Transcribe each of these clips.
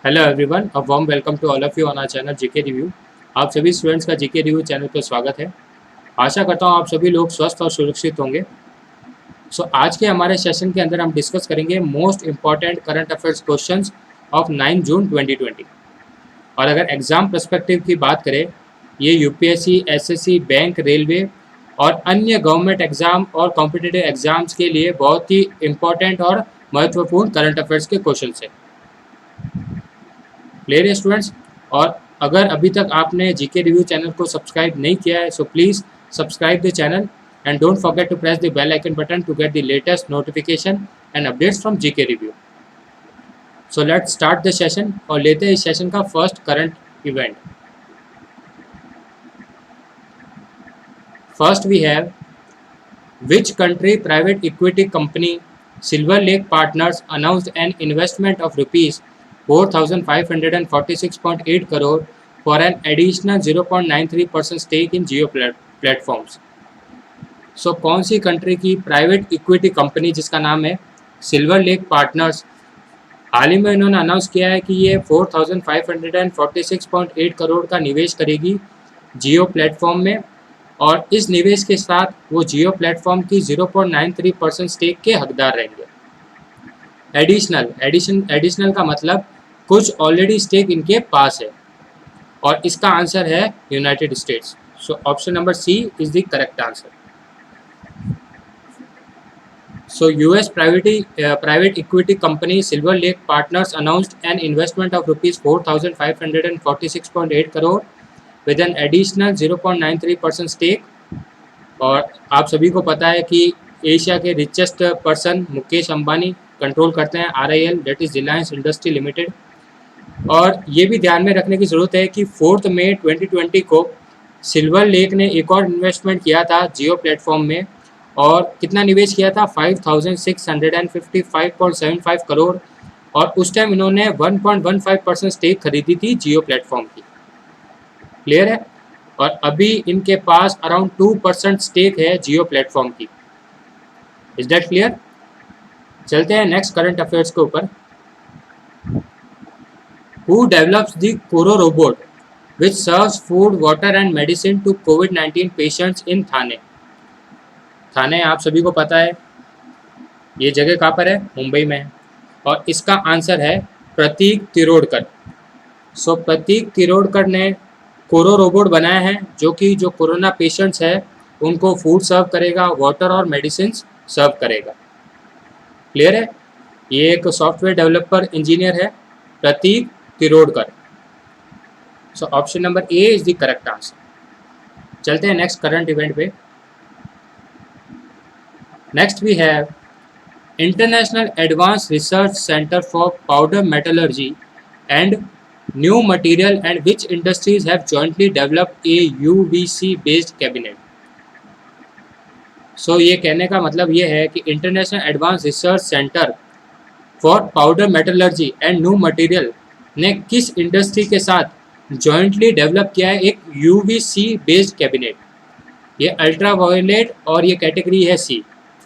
Hello everyone, a warm welcome to all of you on our channel GK review. आप सभी students का GK review channel पर स्वागत है। आशा करता हूँ आप सभी लोग स्वस्थ और सुरक्षित होंगे। आज के हमारे सेशन के अंदर हम डिस्कस करेंगे most important current affairs questions of 9 जून 2020। और अगर एग्ज़ाम पर्सपेक्टिव की बात करें, ये यूपीएससी, एसएससी, बैंक, रेलवे और अन्य गवर्नमेंट एग्ज़ाम और कॉम्पिटिटिव एग्ज़ाम्स के लिए बहुत ही इम्पॉर्टेंट और महत्वपूर्ण करंट अफेयर्स के क्वेश्चन है। क्लियर है स्टूडेंट्स? और अगर अभी तक आपने जीके रिव्यू चैनल को सब्सक्राइब नहीं किया है, so please subscribe the channel and don't forget to press the bell icon button to get the latest notification and updates from GK review. So let's start the session और लेते हैं इस session का first current event. First we have which country private equity company Silver Lake Partners announced an investment of rupees 4,546.8 crore for an additional 0.93% stake in Jio platforms. So कौन सी country की private equity company जिसका नाम है silver lake partners, हाल ही में इन्होंने announce किया है कि ये 4,546.8 करोड़ का निवेश करेगी जियो प्लेटफॉर्म में, और इस निवेश के साथ वो जियो प्लेटफॉर्म की 0.93% स्टेक के हकदार रहेंगे। एडिशनल का मतलब कुछ ऑलरेडी स्टेक इनके पास है, और इसका आंसर है United States. So option number C is the correct answer. So US private equity company Silver Lake Partners announced an investment of rupees 4,546.8 crore with an additional 0.93% stake। और आप सभी को पता है कि एशिया के richest person Mukesh Ambani control करते हैं RIL, that is Reliance industry limited. और ये भी ध्यान में रखने की ज़रूरत है कि 4 मई 2020 को सिल्वर लेक ने एक और इन्वेस्टमेंट किया था जियो प्लेटफॉर्म में, और कितना निवेश किया था 5,655.75 करोड़, और उस टाइम इन्होंने 1.15% स्टेक खरीदी थी जियो प्लेटफॉर्म की। क्लियर है? और अभी इनके पास अराउंड 2% स्टेक है जियो प्लेटफॉर्म की। Is that clear? चलते हैं नेक्स्ट करंट अफेयर्स के ऊपर। Who develops the Coro robot which serves food, water and medicine to COVID-19 patients in Thane? Thane आप सभी को पता है ये जगह कहाँ पर है, मुंबई में है, और इसका आंसर है प्रतीक तिरोडकर। सो प्रतीक तिरोडकर ने कोरो रोबोट बनाया है जो कोरोना पेशेंट्स है उनको फूड सर्व करेगा, वाटर और मेडिसिन सर्व करेगा। क्लियर है? ये एक सॉफ्टवेयर डेवलपर इंजीनियर है Prateek Tirodkar. So option number A is the correct answer. चलते हैं नेक्स्ट करंट इवेंट पे। Next we have international advance research centre for powder metallurgy and new material and which industries have jointly developed a UVC based cabinet. So ये कहने का मतलब ये है कि international advance research centre for powder metallurgy and new material ने किस industry के साथ जॉइंटली डेवलप किया है एक UVC बेस्ड कैबिनेट। ये अल्ट्रा वायोलेट और ये कैटेगरी है C।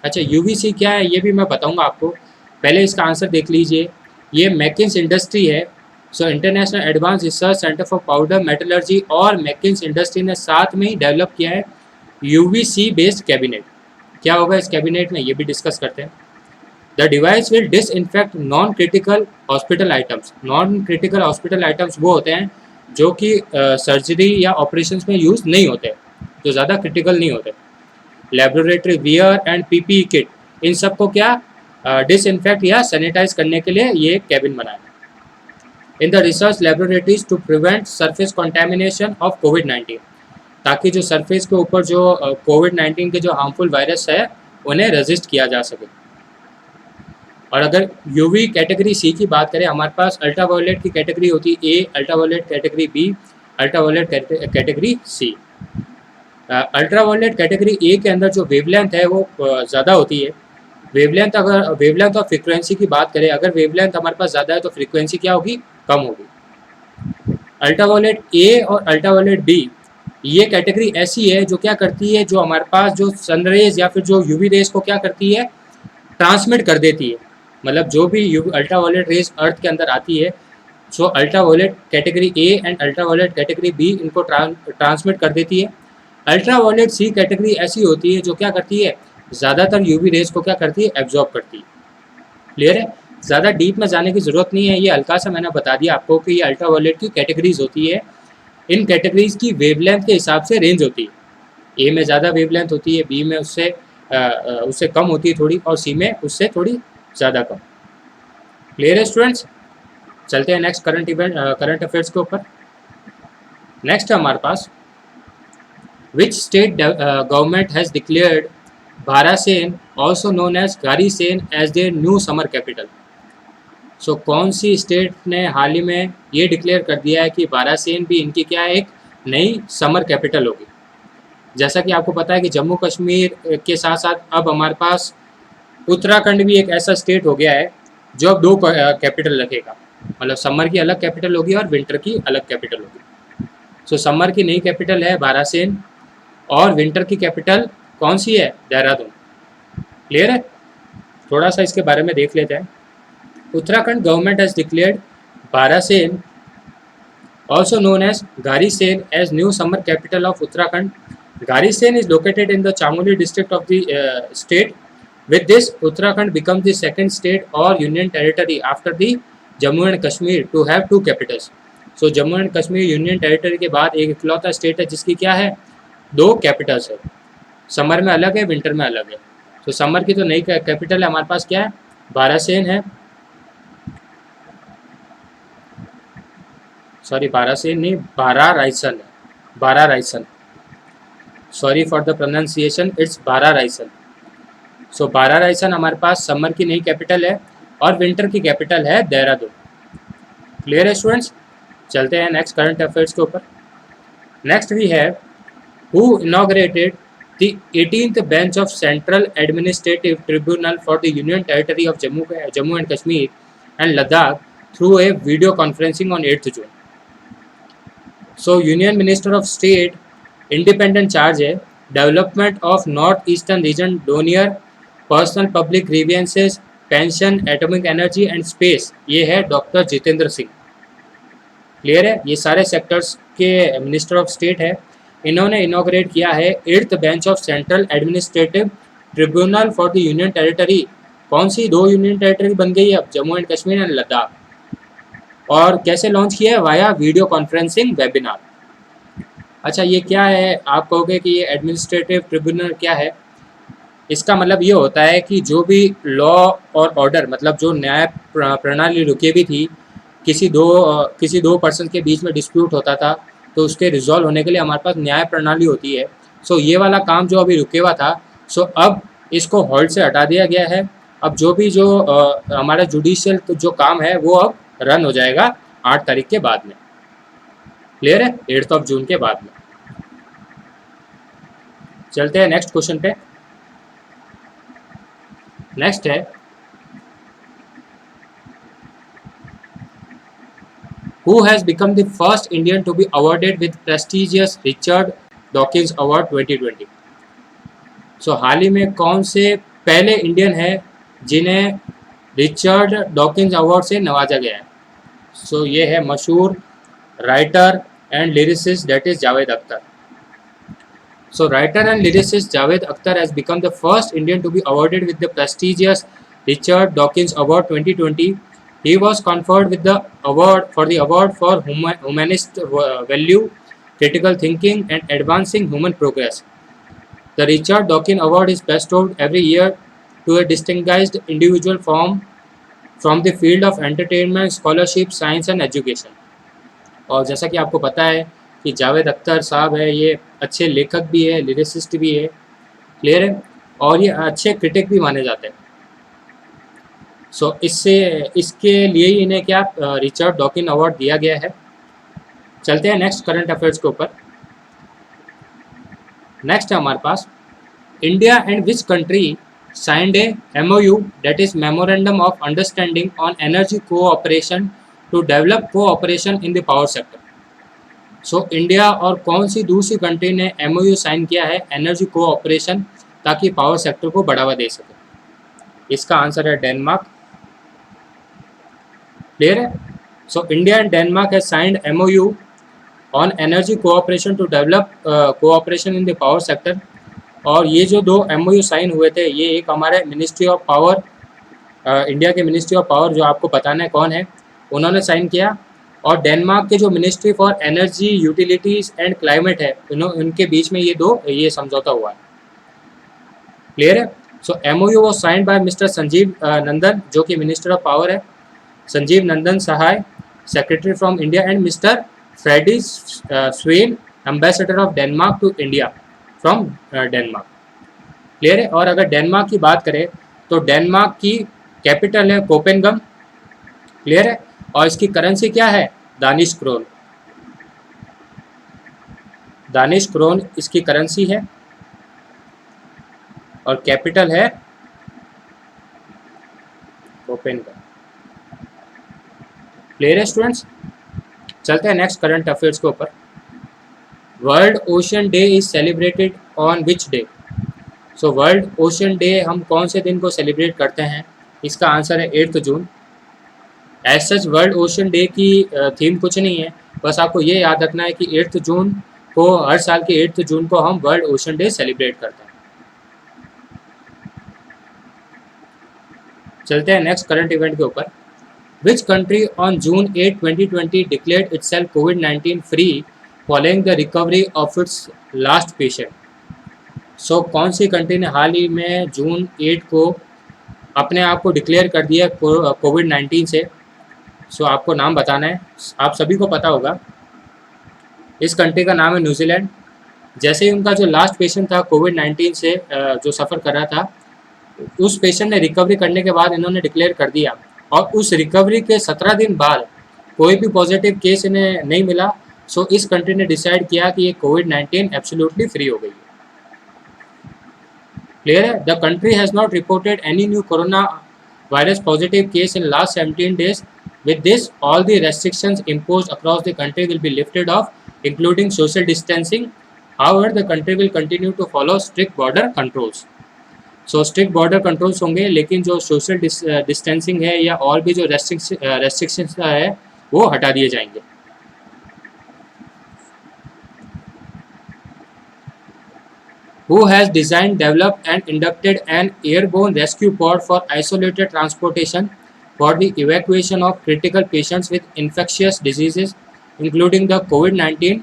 अच्छा, UVC क्या है ये भी मैं बताऊंगा आपको, पहले इसका आंसर देख लीजिए। ये मैकिन्स इंडस्ट्री है। So international advance research centre for powder metallurgy और मैकिन्स इंडस्ट्री ने साथ में ही डेवलप किया है UVC बेस्ड कैबिनेट। क्या होगा इस कैबिनेट में ये भी डिस्कस करते हैं। The device will disinfect non critical hospital items. Non critical hospital items वो होते हैं जो कि सर्जरी या ऑपरेशंस में यूज़ नहीं होते, जो ज़्यादा क्रिटिकल नहीं होते। Laboratory wear and PPE kit, इन सबको क्या डिसइंफेक्ट या सैनिटाइज करने के लिए ये कैबिन बनाया। In the research laboratories to prevent surface contamination of COVID-19, ताकि जो सरफेस के ऊपर जो COVID-19 के जो हार्मफुल वायरस है उन्हें रेजिस्ट किया जा सके। और अगर UV कैटेगरी C की बात करें, हमारे पास अल्ट्रावायलेट की कैटेगरी होती है A, ultraviolet category B, ultraviolet category C। Ultraviolet category A के अंदर जो वेवलेंथ है वो ज़्यादा होती है। वेवलेंथ और फ्रीक्वेंसी की बात करें, अगर वेवलेंथ हमारे पास ज़्यादा है तो फ्रीक्वेंसी क्या होगी, कम होगी। अल्ट्रावायलेट A और अल्ट्रावायलेट B ये कैटेगरी ऐसी है जो क्या करती है, जो हमारे पास जो सनरेज या फिर जो UV रेज को क्या करती है, ट्रांसमिट कर देती है। मतलब जो भी अल्ट्रावायलेट रेज अर्थ के अंदर आती है so ultraviolet category A and ultraviolet category B इनको ट्रांसमिट कर देती है। अल्ट्रावायलेट सी कैटेगरी ऐसी होती है जो क्या करती है, ज़्यादातर यूवी रेज को क्या करती है, एब्जॉर्ब करती है। क्लियर है, ज़्यादा डीप में जाने की ज़रूरत नहीं है, ये हल्का सा मैंने बता दिया आपको कि ये अल्ट्रावायलेट की कैटेगरीज होती है। इन कैटेगरीज की वेवलेंथ के हिसाब से रेंज होती है। ए में ज़्यादा वेवलेंथ होती है, बी में उससे कम होती है थोड़ी, और सी में उससे थोड़ी ज़्यादा कम। क्लियर है स्टूडेंट्स, चलते हैं नेक्स्ट करंट अफेयर्स के ऊपर। नेक्स्ट है हमारे पास, which state government has declared Bhararisain also known as Gairsain as their new summer capital. So कौन सी स्टेट ने हाल ही में ये डिक्लेयर कर दिया है कि भारासेन भी इनकी क्या है, एक नई समर कैपिटल होगी। जैसा कि आपको पता है कि जम्मू कश्मीर के साथ साथ अब हमारे पास उत्तराखंड भी एक ऐसा स्टेट हो गया है जो अब दो कैपिटल रखेगा, मतलब समर की अलग कैपिटल होगी और विंटर की अलग कैपिटल होगी। सो समर की नई कैपिटल है भारासेन और विंटर की कैपिटल कौन सी है, देहरादून। क्लियर है, थोड़ा सा इसके बारे में देख लेते हैं। Uttarakhand government has declared Bhararisain also known as Garisen as new summer capital of Uttarakhand. Garisen is located in the Chamoli district of the state. With this, Uttarakhand becomes the second state or union territory after the Jammu and Kashmir to have two capitals. So Jammu and Kashmir union territory के बाद एक इकलौता state है जिसकी क्या है, दो Capitals है। समर में अलग है, विंटर में अलग है। तो समर की तो नई कैपिटल है हमारे पास क्या है, बारासेन है, सॉरी बारासेन नहीं, बारा रायसन है, बारा रायसन, sorry for the pronunciation, it's बारा रायसन। सो बारा रायसन हमारे पास समर की नई कैपिटल है और विंटर की कैपिटल है देहरादून। क्लियर है स्टूडेंट्स, चलते हैं नेक्स्ट करंट अफेयर्स के ऊपर। Next we have who inaugurated the 18th bench of central administrative tribunal for the union territory of Jammu and Kashmir and Ladakh through a video conferencing on 8th June. So union minister of state independent charge है development of north eastern region, DoNER, personal public grievances, pension, atomic energy and space, ये है doctor Jitendra Singh. Clear है, ये सारे sectors के minister of state है। इन्होंने inaugurate किया है 8th bench of central administrative tribunal for the union territory. कौन सी दो यूनियन टेरिटरी बन गई है अब, जम्मू एंड कश्मीर एंड लद्दाख। और कैसे लॉन्च किया है, वाया वीडियो कॉन्फ्रेंसिंग वेबिनार। अच्छा ये क्या है, आप कहोगे कि ये एडमिनिस्ट्रेटिव ट्रिब्यूनल क्या है, इसका मतलब ये होता है कि जो भी लॉ और ऑर्डर, मतलब जो न्याय प्रणाली रुकी हुई थी, किसी दो पर्सन के बीच में डिस्प्यूट होता था तो उसके रिजॉल्व होने के लिए हमारे पास न्याय प्रणाली होती है। सो ये वाला काम जो अभी रुके हुआ था, सो अब इसको होल्ड से हटा दिया गया है। अब जो हमारा जुडिशियल जो काम है वो अब रन हो जाएगा 8 तारीख के बाद में। क्लियर है, 8 जून के बाद में। चलते हैं नेक्स्ट क्वेश्चन पे। नेक्स्ट है, who has become the first Indian to be awarded with prestigious Richard Dawkins award 2020। So हाल ही में कौन से पहले इंडियन है जिन्हें रिचर्ड डॉकिंस अवार्ड से नवाजा गया है। सो ये है मशहूर writer and lyricist, that is Javed Akhtar. So writer and lyricist Javed Akhtar has become the first Indian to be awarded with the prestigious Richard Dawkins Award 2020. He was conferred with the award for humanist value, critical thinking and advancing human progress. The Richard Dawkins Award is bestowed every year to a distinguished individual from the field of entertainment, scholarship, science and education. और जैसा कि आपको पता है कि जावेद अख्तर साहब है, ये अच्छे लेखक भी है, लिरिसिस्ट भी है। क्लियर है, और ये अच्छे क्रिटिक भी माने जाते हैं। सो इसके लिए ही इन्हें क्या रिचर्ड डॉकिन अवार्ड दिया गया है। चलते हैं नेक्स्ट करंट अफेयर्स के ऊपर। नेक्स्ट है हमारे पास, India and which country signed a MOU, that is memorandum of understanding on energy cooperation to develop cooperation in the power sector. So India और कौन सी दूसरी कंट्री ने MOU साइन किया है एनर्जी कोऑपरेशन, ताकि पावर सेक्टर को बढ़ावा दे सके। इसका आंसर है डेनमार्क। क्लियर है, So India and Denmark has signed MOU on energy cooperation to develop cooperation in the power sector. और ये जो दो MOU साइन हुए थे, ये एक हमारे मिनिस्ट्री ऑफ पावर, इंडिया के मिनिस्ट्री ऑफ पावर, जो आपको बताना है कौन है, उन्होंने साइन किया, और डेनमार्क के जो ministry for energy, utilities and climate है, उनके बीच में ये समझौता हुआ है। क्लियर है? So MOU was signed by mister Sanjiv Nandan, जो कि मिनिस्टर ऑफ पावर है, Sanjiv Nandan Sahai, secretary from India, and mister Freddy Svane, ambassador of Denmark to India from Denmark. Clear है? और अगर डेनमार्क की बात करें तो डेनमार्क की कैपिटल है कोपेनगम। क्लियर है? और इसकी करेंसी क्या है? दानिश क्रोन। दानिश क्रोन इसकी करेंसी है, और कैपिटल है कोपेनगम। क्लियर है स्टूडेंट्स? चलते हैं नेक्स्ट करंट अफेयर्स के ऊपर। World ocean day is celebrated on which day? So world ocean day हम कौन से दिन को सेलिब्रेट करते हैं? इसका आंसर है 8 June. As such world ocean day की थीम कुछ नहीं है, बस आपको ये याद रखना है कि 8 जून को, हर साल के 8 जून को हम वर्ल्ड ओशन डे सेलिब्रेट करते हैं। चलते हैं नेक्स्ट करंट इवेंट के ऊपर। Which country on June 8, 2020 declared itself कोविड-19 free following the recovery of its last patient? So कौन सी कंट्री ने हाल ही में जून 8 को अपने आप को डिक्लेयर कर दिया कोविड-19 से? सो आपको नाम बताना है, आप सभी को पता होगा। इस कंट्री का नाम है न्यूजीलैंड। जैसे ही उनका जो लास्ट पेशेंट था कोविड-19 से जो सफ़र कर रहा था, उस पेशेंट ने रिकवरी करने के बाद इन्होंने डिक्लेयर कर दिया, और उस रिकवरी के 17 दिन बाद कोई भी पॉजिटिव केस इन्हें नहीं मिला। सो इस कंट्री ने डिसाइड किया कि ये कोविड-19 एब्सोल्युटली फ्री हो गई है। क्लियर है? The country has not reported any new corona virus positive case in last 17 days. With this, all the restrictions imposed across the country will be lifted off, including social distancing. However, the country will continue to follow strict border controls. So strict border controls होंगे, लेकिन जो social distancing है या और भी जो restrictions है वो हटा दिए जाएंगे। Who has designed, developed and inducted an airborne rescue pod for isolated transportation for the evacuation of critical patients with infectious diseases, including the COVID-19,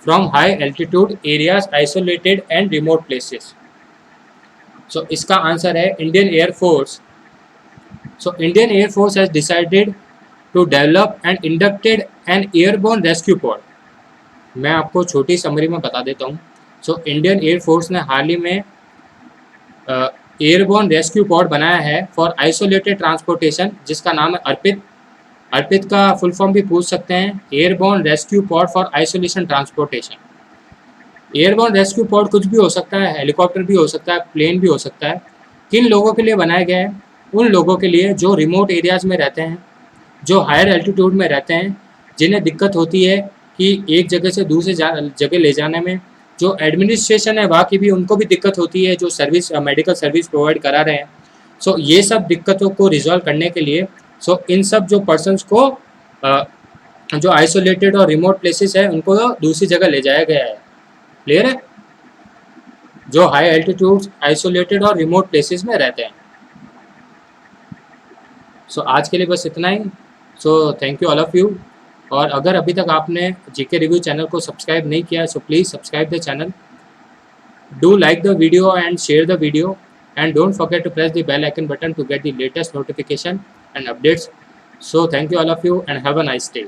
from high altitude areas, isolated and remote places? So इसका answer है Indian air force. So Indian Air Force has decided to develop and inducted an airborne rescue pod. मैं आपको छोटी summary में बता देता हूँ। So Indian air force ने हाल ही में एयरबोर्न रेस्क्यू पॉड बनाया है फॉर आइसोलेटेड ट्रांसपोर्टेशन, जिसका नाम है अर्पित। अर्पित का फुल फॉर्म भी पूछ सकते हैं, airborne rescue pod for isolation transportation. Airborne rescue pod कुछ भी हो सकता है, हेलीकॉप्टर भी हो सकता है, प्लेन भी हो सकता है। किन लोगों के लिए बनाया गया है? उन लोगों के लिए जो रिमोट एरियाज़ में रहते हैं, जो हायर एल्टीट्यूड में रहते हैं, जिन्हें दिक्कत होती है कि एक जगह से दूसरी जगह ले जाने में। जो एडमिनिस्ट्रेशन है वहाँ की भी, उनको भी दिक्कत होती है, जो सर्विस मेडिकल सर्विस प्रोवाइड करा रहे हैं। सो ये सब दिक्कतों को रिजॉल्व करने के लिए इन सब जो पर्सन्स को जो आइसोलेटेड और रिमोट प्लेसेस है उनको दूसरी जगह ले जाया गया है। क्लियर है? जो हाई एल्टीट्यूड, आइसोलेटेड और रिमोट प्लेसेस में रहते हैं। आज के लिए बस इतना ही। Thank you all of you. और अगर अभी तक आपने जीके रिव्यू चैनल को सब्सक्राइब नहीं किया है, please subscribe the channel, do like the video and share the video, and don't forget to press the bell icon button to get the latest notification and updates. Thank you all of you and have a nice day.